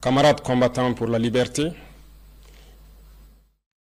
Camarades combattants pour la liberté.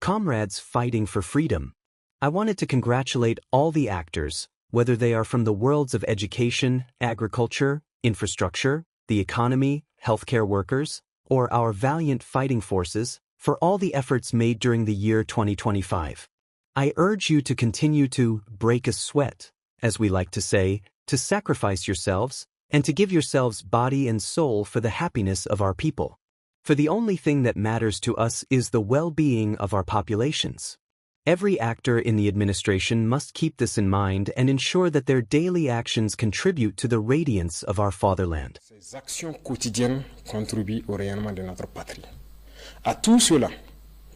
Comrades fighting for freedom. I wanted to congratulate all the actors, whether they are from the worlds of education, agriculture, infrastructure, the economy, healthcare workers, or our valiant fighting forces, for all the efforts made during the year 2025. I urge you to continue to break a sweat, as we like to say, to sacrifice yourselves, and to give yourselves body and soul for the happiness of our people. For the only thing that matters to us is the well-being of our populations. Every actor in the administration must keep this in mind and ensure that their daily actions contribute to the radiance of our fatherland. Ces actions quotidiennes contribuent au rayonnement de notre patrie. À tous ceux-là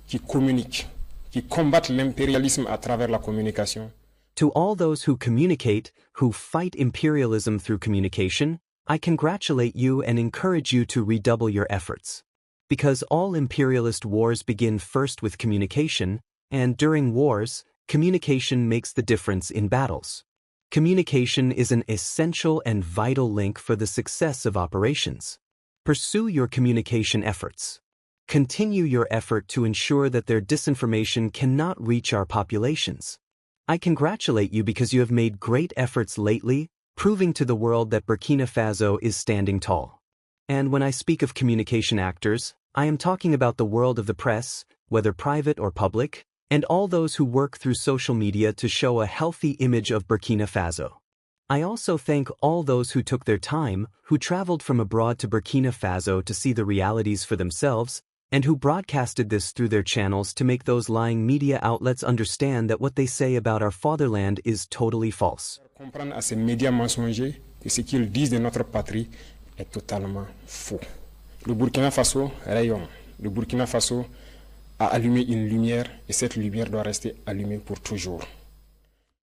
qui communiquent, qui combattent l'impérialisme à travers la communication. To all those who communicate, who fight imperialism through communication, I congratulate you and encourage you to redouble your efforts. Because all imperialist wars begin first with communication, and during wars, communication makes the difference in battles. Communication is an essential and vital link for the success of operations. Pursue your communication efforts. Continue your effort to ensure that their disinformation cannot reach our populations. I congratulate you because you have made great efforts lately, proving to the world that Burkina Faso is standing tall. And when I speak of communication actors, I am talking about the world of the press, whether private or public, and all those who work through social media to show a healthy image of Burkina Faso. I also thank all those who took their time, who traveled from abroad to Burkina Faso to see the realities for themselves, and who broadcasted this through their channels to make those lying media outlets understand that what they say about our fatherland is totally false. Comprendre à ces médias mensongers que ce qu'ils disent de notre patrie est totalement faux. Le Burkina Faso rayonne. Le Burkina Faso a allumé une lumière et cette lumière doit rester allumée pour toujours.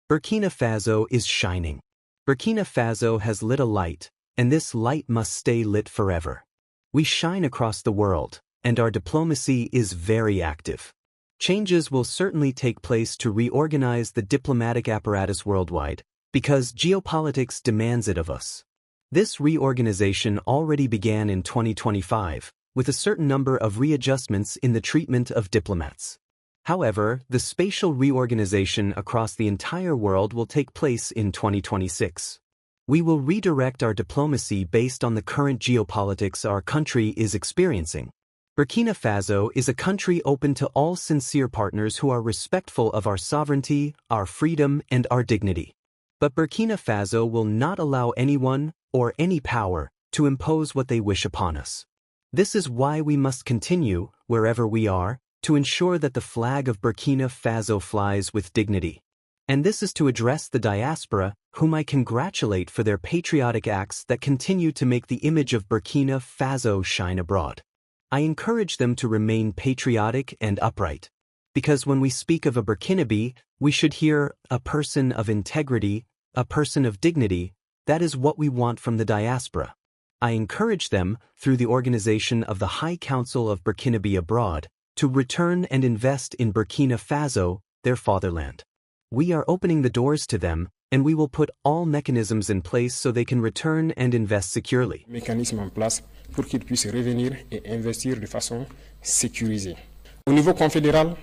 Burkina Faso is shining. Burkina Faso has lit a light, and this light must stay lit forever. We shine across the world, and our diplomacy is very active. Changes will certainly take place to reorganize the diplomatic apparatus worldwide, because geopolitics demands it of us. This reorganization already began in 2025, with a certain number of readjustments in the treatment of diplomats. However, the spatial reorganization across the entire world will take place in 2026. We will redirect our diplomacy based on the current geopolitics our country is experiencing. Burkina Faso is a country open to all sincere partners who are respectful of our sovereignty, our freedom, and our dignity. But Burkina Faso will not allow anyone, or any power, to impose what they wish upon us. This is why we must continue, wherever we are, to ensure that the flag of Burkina Faso flies with dignity. And this is to address the diaspora, whom I congratulate for their patriotic acts that continue to make the image of Burkina Faso shine abroad. I encourage them to remain patriotic and upright. Because when we speak of a Burkinabe, we should hear a person of integrity, a person of dignity. That is what we want from the diaspora. I encourage them, through the organization of the High Council of Burkinabe abroad, to return and invest in Burkina Faso, their fatherland. We are opening the doors to them, and we will put all mechanisms in place so they can return and invest securely. Mécanismes en place pour qu'ils puissent revenir et investir de façon sécurisée. Au niveau confédéral,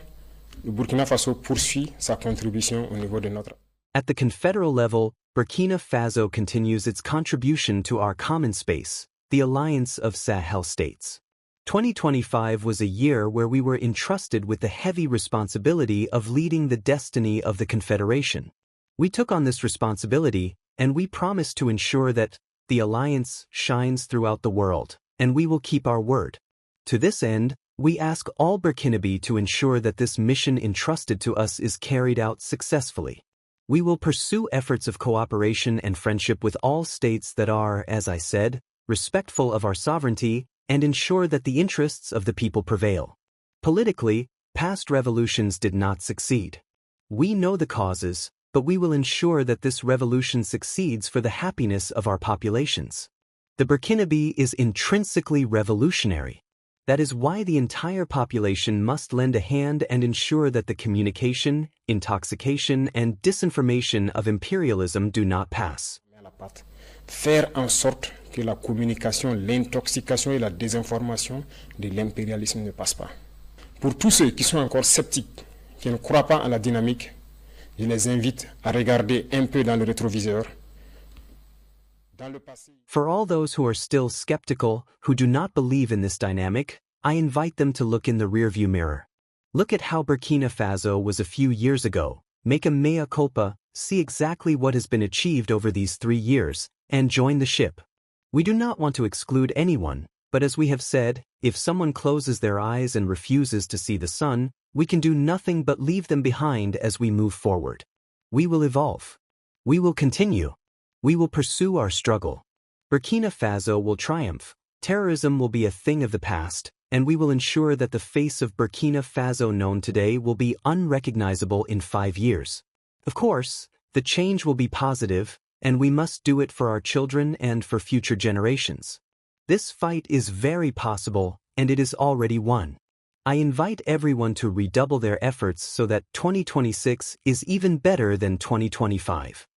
le Burkina Faso poursuit sa contribution au niveau de notre. At the confederal level, Burkina Faso continues its contribution to our common space, the Alliance of Sahel States. 2025 was a year where we were entrusted with the heavy responsibility of leading the destiny of the Confederation. We took on this responsibility, and we promised to ensure that the alliance shines throughout the world, and we will keep our word. To this end, we ask all Burkinabe to ensure that this mission entrusted to us is carried out successfully. We will pursue efforts of cooperation and friendship with all states that are, as I said, respectful of our sovereignty, and ensure that the interests of the people prevail. Politically, past revolutions did not succeed. We know the causes, but we will ensure that this revolution succeeds for the happiness of our populations. The Burkinabe is intrinsically revolutionary. That is why the entire population must lend a hand and ensure that the communication, intoxication, and disinformation of imperialism do not pass. Faire en sorte que la communication, l'intoxication et la désinformation de l'impérialisme ne passent pas. Pour tous ceux qui sont encore sceptiques, qui ne croient pas à la dynamique, je les invite à regarder un peu dans le rétroviseur. For all those who are still skeptical, who do not believe in this dynamic, I invite them to look in the rearview mirror. Look at how Burkina Faso was a few years ago, make a mea culpa, see exactly what has been achieved over these 3 years, and join the ship. We do not want to exclude anyone, but as we have said, if someone closes their eyes and refuses to see the sun, we can do nothing but leave them behind as we move forward. We will evolve. We will continue. We will pursue our struggle. Burkina Faso will triumph. Terrorism will be a thing of the past, and we will ensure that the face of Burkina Faso known today will be unrecognizable in 5 years. Of course, the change will be positive, and we must do it for our children and for future generations. This fight is very possible, and it is already won. I invite everyone to redouble their efforts so that 2026 is even better than 2025.